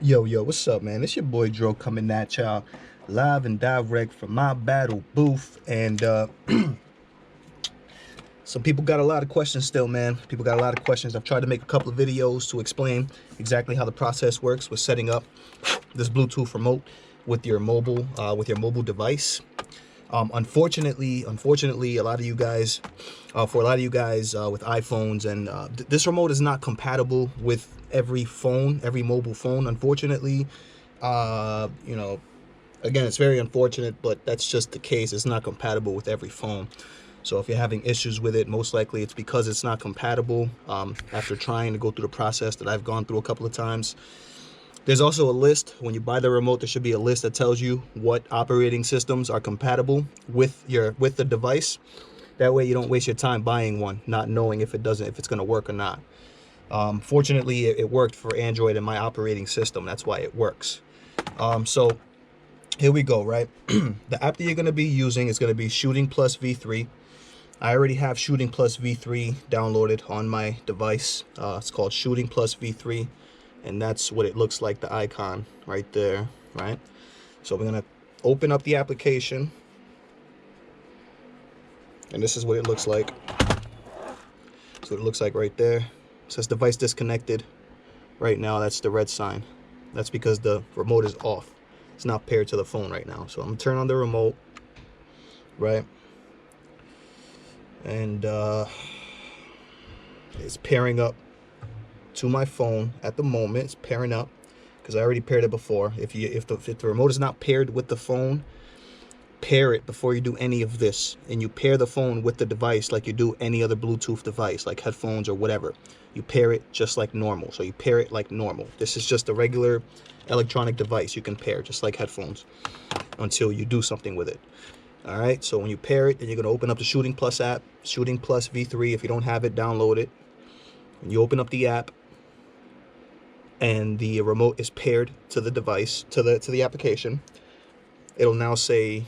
Yo, what's up, man? It's your boy Dro coming at y'all live and direct from my battle booth. And some people got a lot of questions still, man. People got a lot of questions. I've tried to make a couple of videos to explain exactly how the process works with setting up this Bluetooth remote with your mobile device. Unfortunately, a lot of you guys, for a lot of you guys with iPhones, and this remote is not compatible with every phone, every mobile phone. Unfortunately, you know, again, it's very unfortunate, but that's just the case. It's not compatible with every phone. So if you're having issues with it, most likely it's because it's not compatible. After trying to go through the process that I've gone through a couple of times. There's also a list. When you buy the remote, there should be a list that tells you what operating systems are compatible with the device. That way you don't waste your time buying one, not knowing if it's going to work or not. Fortunately, it worked for Android and my operating system. That's why it works. So here we go, right? The app that you're going to be using is going to be Shooting Plus V3. I already have Shooting Plus V3 downloaded on my device. It's called Shooting Plus V3. And that's what it looks like, the icon right there, right? So we're gonna open up the application, and this is what it looks like. So it looks like right there. It says device disconnected. Right now, that's the red sign. That's because the remote is off. It's not paired to the phone right now. So I'm gonna turn on the remote, right? And it's pairing up to my phone at the moment. It's pairing up because I already paired it before. If the remote is not paired with the phone, pair it before you do any of this, and you pair the phone with the device like you do any other Bluetooth device, like headphones or whatever. You pair it just like normal. So you pair it like normal. This is just a regular electronic device you can pair just like headphones until you do something with it. All right, so when you pair it, then you're gonna open up the Shooting Plus app, Shooting Plus V3. If you don't have it, download it. And you open up the app, and the remote is paired to the device, to the application. It'll now say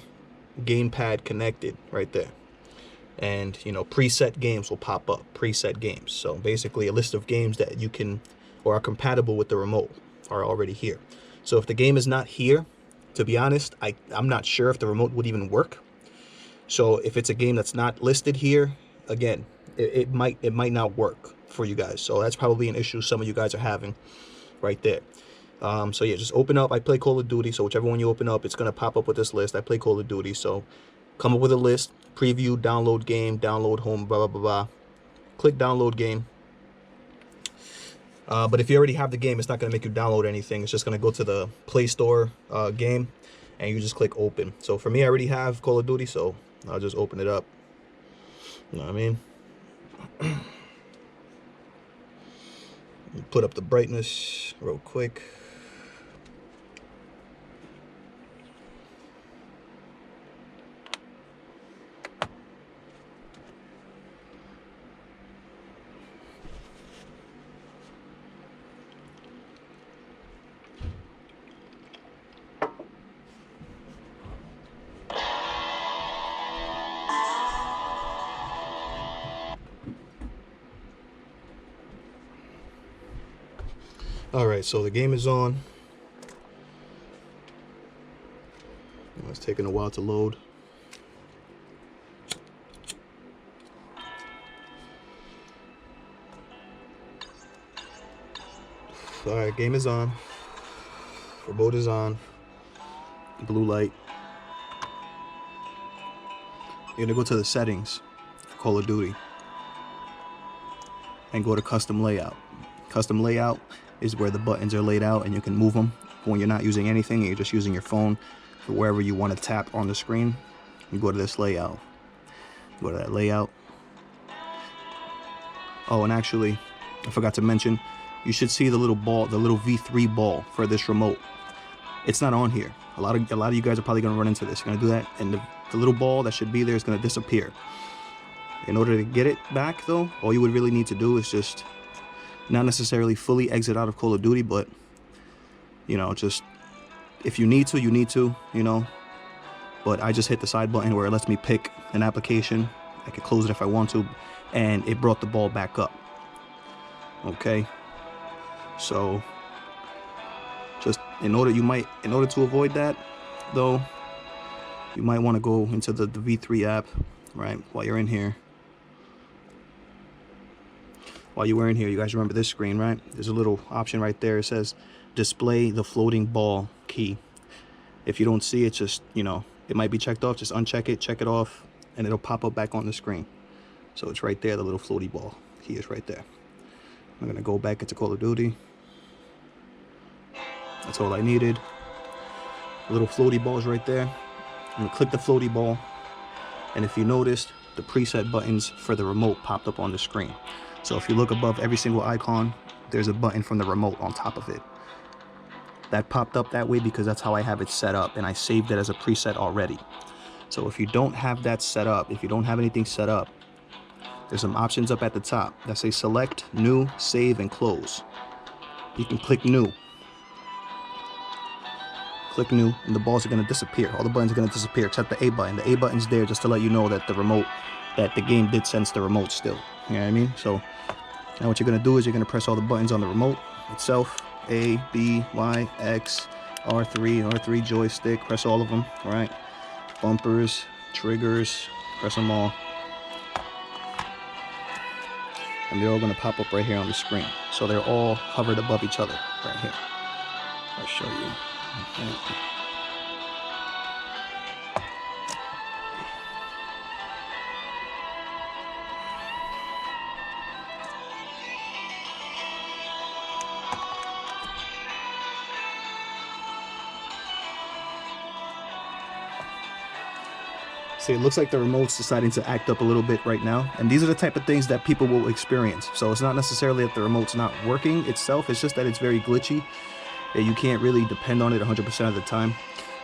gamepad connected right there, and preset games will pop up. Preset games, so basically a list of games that you can or are compatible with the remote are already here. So if the game is not here, to be honest, I'm not sure if the remote would even work. So if it's a game that's not listed here, again, it might not work for you guys. So that's probably an issue some of you guys are having right there. So yeah, just open up. I play Call of Duty, so whichever one you open up, it's gonna pop up with this list. I play Call of Duty, so come up with a list: preview, download game, download home, blah blah blah blah. Click download game. But if you already have the game, it's not gonna make you download anything. It's just gonna go to the Play Store game, and you just click open. So for me, I already have Call of Duty, so I'll just open it up. You know what I mean? Put up the brightness real quick. All right, so the game is on. It's taking a while to load. All right, game is on. Remote is on. Blue light. You're gonna go to the settings for Call of Duty and go to custom layout. Custom layout is where the buttons are laid out and you can move them when you're not using anything and you're just using your phone for wherever you want to tap on the screen. You go to this layout. Go to that layout. Oh, and actually, I forgot to mention, you should see the little ball, the little V3 ball for this remote. It's not on here. A lot of you guys are probably gonna run into this. You're gonna do that, and the little ball that should be there is gonna disappear. In order to get it back, though, all you would really need to do is just not necessarily fully exit out of Call of Duty, but just if you need to, you need to, but I just hit the side button where it lets me pick an application. I can close it if I want to, and it brought the ball back up. Okay, so Just in order to avoid that, though, you might want to go into the V3 app, right? While you're in here. While you were in here, you guys remember this screen, right? There's a little option right there. It says display the floating ball key. If you don't see it, just, you know, it might be checked off. Just uncheck it, check it off, and it'll pop up back on the screen. So it's right there. The little floaty ball key is right there. I'm gonna go back into Call of Duty. That's all I needed. The little floaty ball is right there. I'm gonna click the floaty ball, and if you noticed, the preset buttons for the remote popped up on the screen. So if you look above every single icon, there's a button from the remote on top of it. That popped up that way because that's how I have it set up, and I saved it as a preset already. So if you don't have that set up, if you don't have anything set up, there's some options up at the top that say select, new, save, and close. You can click new. Click new, and the balls are gonna disappear. All the buttons are gonna disappear except the A button. The A button's there just to let you know that the game did sense the remote still. You know what I mean? So now what you're gonna do is you're gonna press all the buttons on the remote itself. A, B, Y, X, R3 joystick, press all of them, all right? Bumpers, triggers, press them all. And they're all gonna pop up right here on the screen. So they're all hovered above each other right here. I'll show you. Okay. See, it looks like the remote's deciding to act up a little bit right now. And these are the type of things that people will experience. So it's not necessarily that the remote's not working itself. It's just that it's very glitchy. That you can't really depend on it 100% of the time.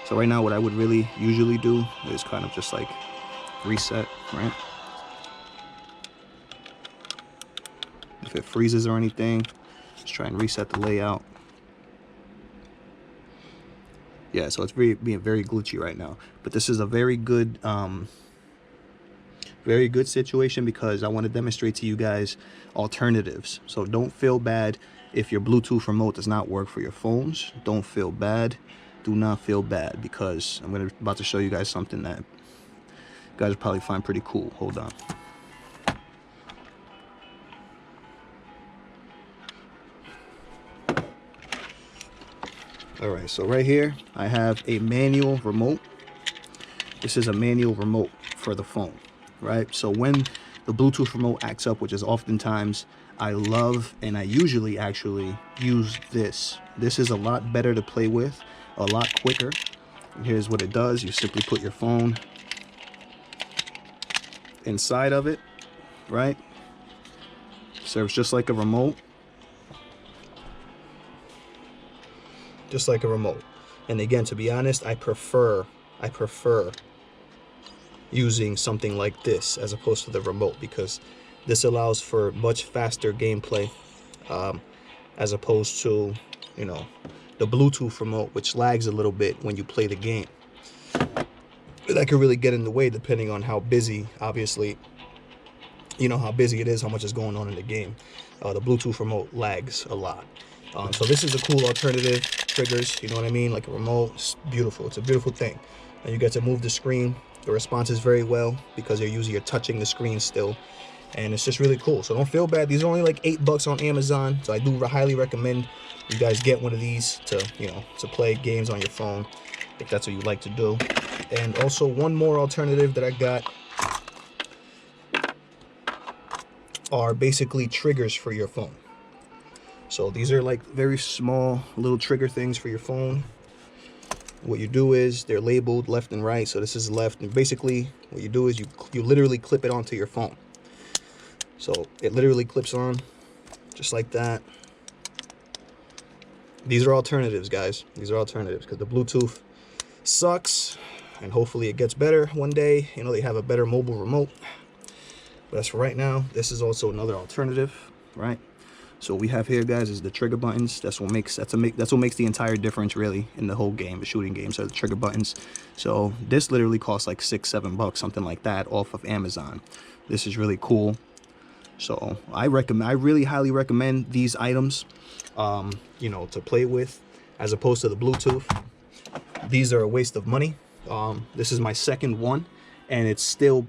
So right now, what I would really usually do is kind of just like reset, right? If it freezes or anything, just try and reset the layout. Yeah, so it's being very glitchy right now. But this is a very good situation because I want to demonstrate to you guys alternatives. So don't feel bad if your Bluetooth remote does not work for your phones. Don't feel bad. Do not feel bad because I'm about to show you guys something that you guys will probably find pretty cool. Hold on. All right, so right here, I have a manual remote. This is a manual remote for the phone, right? So when the Bluetooth remote acts up, which is oftentimes, I love and I usually actually use this. This is a lot better to play with, a lot quicker. And here's what it does. You simply put your phone inside of it, right? Serves just like a remote. Just like a remote. And again, to be honest, I prefer using something like this as opposed to the remote because this allows for much faster gameplay as opposed to, you know, the Bluetooth remote, which lags a little bit when you play the game. That could really get in the way depending on how busy, obviously, you know, how busy it is, how much is going on in the game. The Bluetooth remote lags a lot. So this is a cool alternative. Triggers, you know what I mean, like a remote. It's beautiful. It's a beautiful thing, and you get to move the screen. The response is very well because you're touching the screen still, and it's just really cool. So don't feel bad. These are only like $8 on Amazon, so I do highly recommend you guys get one of these to, you know, to play games on your phone if that's what you like to do. And also one more alternative that I got are basically triggers for your phone. So these are like very small little trigger things for your phone. What you do is they're labeled left and right. So this is left, and basically what you do is you literally clip it onto your phone. So it literally clips on just like that. These are alternatives, guys. These are alternatives because the Bluetooth sucks, and hopefully it gets better one day. You know, they have a better mobile remote. But as for right now, this is also another alternative, right? So what we have here, guys, is the trigger buttons. That's what makes the entire difference, really, in the whole game. The shooting games are the trigger buttons. So this literally costs like $6-7, something like that, off of Amazon. This is really cool. So I really highly recommend these items, you know, to play with. as opposed to the Bluetooth. These are a waste of money. This is my second one, and it's still,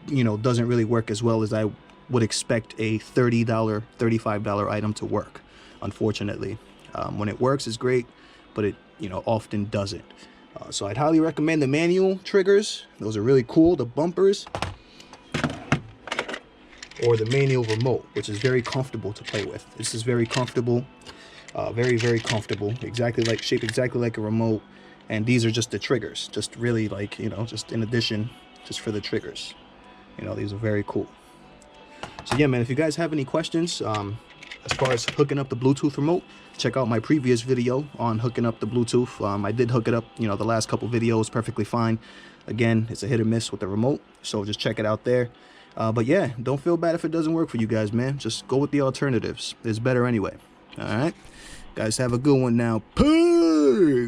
you know, doesn't really work as well as I would expect a $30, $35 item to work, unfortunately. When it works, it's great, but it, you know, often doesn't. So I'd highly recommend the manual triggers. Those are really cool. The bumpers, or the manual remote, which is very comfortable to play with. This is very comfortable, very comfortable. Shaped exactly like a remote. And these are just the triggers, just really like, you know, just in addition, just for the triggers. You know, these are very cool. So yeah, man, if you guys have any questions as far as hooking up the Bluetooth remote, check out my previous video on hooking up the Bluetooth. I did hook it up, you know, the last couple videos perfectly fine. Again, it's a hit or miss with the remote, so just check it out there. But yeah, don't feel bad if it doesn't work for you guys, man. Just go with the alternatives. It's better anyway. All right, guys, have a good one now. Peace.